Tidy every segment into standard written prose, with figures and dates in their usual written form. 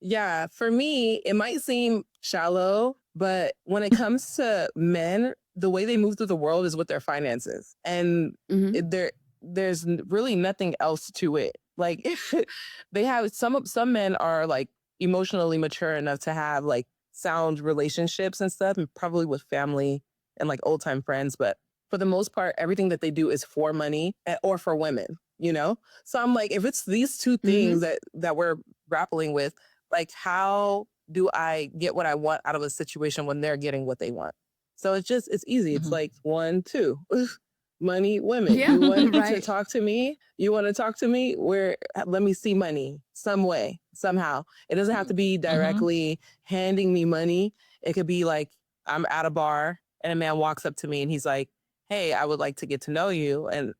Yeah, for me, it might seem shallow, but when it comes to men, the way they move through the world is with their finances. And Hmm. there's really nothing else to it. Like they have some men are like emotionally mature enough to have like sound relationships and stuff, and probably with family and like old time friends, but for the most part everything that they do is for money or for women, you know? So I'm like if it's these two things Hmm. that we're grappling with, like how do I get what I want out of a situation when they're getting what they want? So it's easy. It's Mhm. like 1, 2. Money, women. Yeah, You want to right. talk to me? You want to talk to me? Where let me see money some way, somehow. It doesn't have to be Mhm. directly handing me money. It could be like I'm at a bar and a man walks up to me and he's like, "Hey, I would like to get to know you." And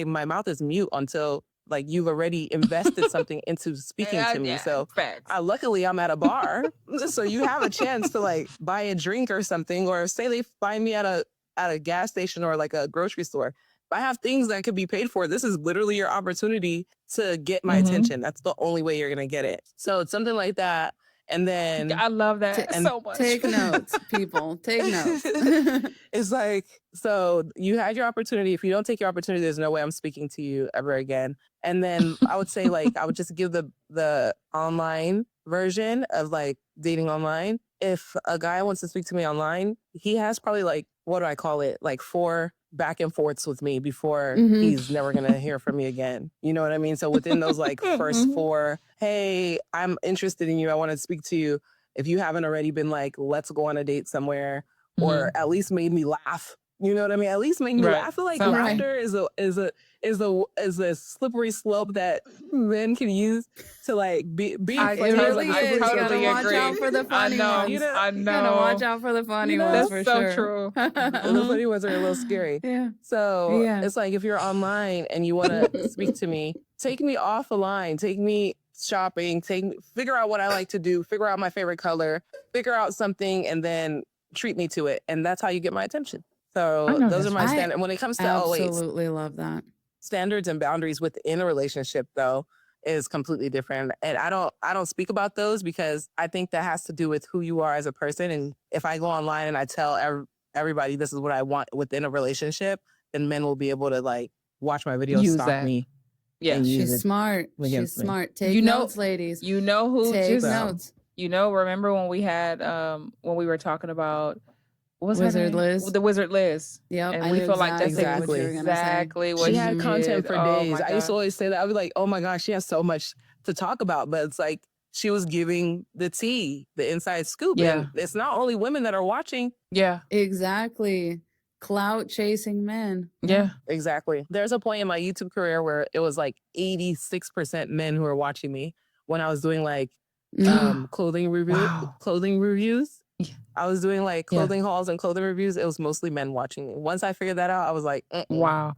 my mouth is mute until like you've already invested something into speaking to me. Yeah, So facts. luckily I'm at a bar, so you have a chance to like buy a drink or something, or say they find me at a gas station or like a grocery store. If I have things that could be paid for, this is literally your opportunity to get my Mhm. attention. That's the only way you're gonna get it. So it's something like that, and then I love Ta- that and so much. Take notes, people. Take notes. it's like, so you had your opportunity. If you don't take your opportunity, there's no way I'm speaking to you ever again. And then I would say like I would just give the online version of like dating online. If a guy wants to speak to me online, he has probably like, what do I call it? Like 4 back and forths with me before Hmm. he's never gonna hear from me again. You know what I mean? So within those like first Mhm. 4, hey, I'm interested in you. I want to speak to you. If you haven't already been like, let's go on a date somewhere, or Mhm. at least made me laugh. You know what I mean? At least made me laugh. Right. I feel like Something. Right. laughter is a slippery slope that men can use to like being I It funny is like really a I is. slippery You slope to gotta totally watch being out agree. for the I funny know. you ones. know I You gotta watch know. out for the you funny ones know for That's so sure. true. the Mhm. funny ones are a little scary. Yeah. So Yeah. it's like if you're online and you want to speak to me, take me off the line, take me shopping, figure out what I like to do, figure out my favorite color, figure out something, and then treat me to it, and that's how you get my attention. I So know those are that's my right. I standard. When it comes to absolutely love that. standards and boundaries within a relationship though is completely different, and I don't speak about those because I think that has to do with who you are as a person. And if I go online and I tell everybody this is what I want within a relationship, then men will be able to like watch my videos, Use stalk that. me, and Yes. use She's it smart. She's against me. smart. You Take know notes, ladies. you know who Take just So notes. remember when we had when we were talking about what was her Wizard name? Liz. The Wizard Liz. Yep. And I we knew feel like that's exactly what you were exactly, gonna say. exactly what she she had Hmm. content did. for Oh days. my I used to God. always say that. I'd be like, oh my gosh, she has so much to talk about, but it's like she was giving the tea, the inside scoop, and Yeah. it's not only women that are watching. Yeah. Exactly. Clout chasing men. Yeah. Yeah. Exactly. There's a point in my YouTube career where it was like 86% men who were watching me when I was doing like Hmm. Wow. clothing reviews. Yeah. I was doing like Yeah. clothing hauls and clothing reviews. It was mostly men watching me. Once I figured that out, I was like, Wow.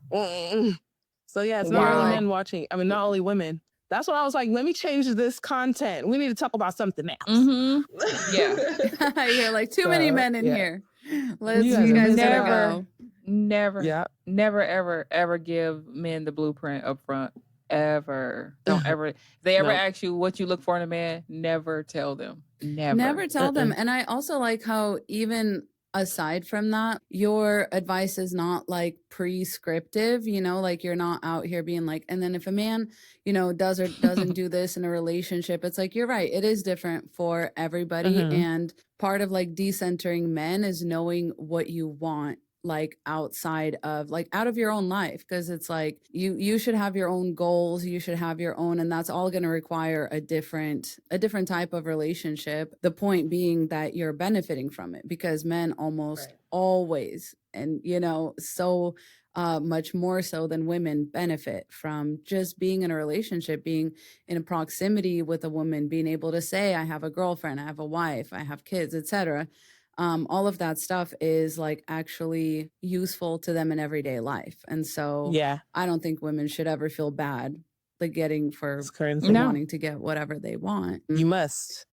So yeah, it's not You're only like, men watching. I mean, not only women. That's when I was like, let me change this content. We need to talk about something else. Mhm. Yeah. you're like, too many So men in yeah, here. you You guys are guys missing gotta out. go. Never, Yeah. never, ever, ever give men the blueprint up front. Ever. Don't ever. If they ever No. ask you what you look for in a man, never tell them. Never. Never tell them. And I also like how, even aside from that, your advice is not like prescriptive, like you're not out here being like, and then if a man, does or doesn't do this in a relationship, it's like, you're right. It is different for everybody. Mhm. And part of like decentering men is knowing what you want, like outside of, like out of your own life, because it's like you should have your own goals, you should have your own, and that's all going to require a different type of relationship, the point being that you're benefiting from it, because men almost always, and so much more so than women, benefit from just being in a relationship, being in a proximity with a woman, being able to say, I have a girlfriend, I have a wife, I have kids, etc. All of that stuff is like actually useful to them in everyday life. And so Yeah. I don't think women should ever feel bad like getting for It's crazy. No. wanting to get whatever they want. You must.